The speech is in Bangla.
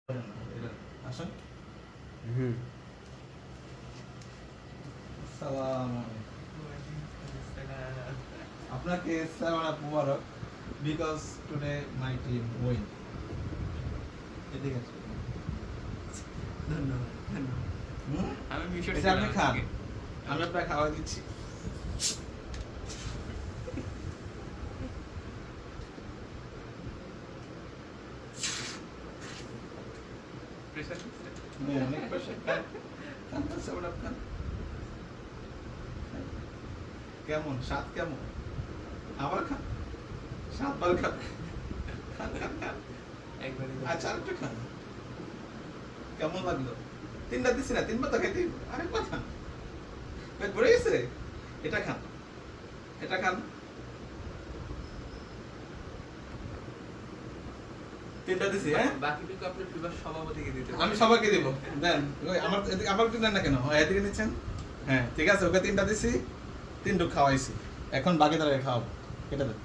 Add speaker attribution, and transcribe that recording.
Speaker 1: আসেন।
Speaker 2: হুম।
Speaker 1: আসসালামু আলাইকুম। আপনাকে সালাম মুবারক because today my team win. এদিকে আসুন।
Speaker 2: ধন্যবাদ ধন্যবাদ। আমি মিশর
Speaker 1: এটা আপনি খান, আমি আপনাকে খাওয়া দিচ্ছি।
Speaker 2: প্রেসার
Speaker 1: অনেক প্রেশার। খান খান খান, সাবান খান। কেমন স্বাদ কেমন? আবার খান, সাতবার খান। খান খান খান।
Speaker 2: একবারই
Speaker 1: আচ্ছা আরেকটা খান। কেমন লাগলো? তিনটা দিছি না, তিনবার তো খাইতে হইব। আরেকবার খান। পেট ভরে গেছে? এটা খান, এটা খান। তিনটা দিছি, হ্যাঁ?
Speaker 2: বাকিটুকু আপনি প্রিভার সভাপতিকে দিতে পারেন।
Speaker 1: আমি সবাইকে দিব। দেন ওই আমার এদিকে আবার দিলেন না কেন? এদিকে নিচ্ছেন? হ্যাঁ ঠিক আছে, ওকে তিনটা দিছি, তিনটুক খাওয়াইছি। এখন বাকি তারা খাওয়াবো। কেটে দেন।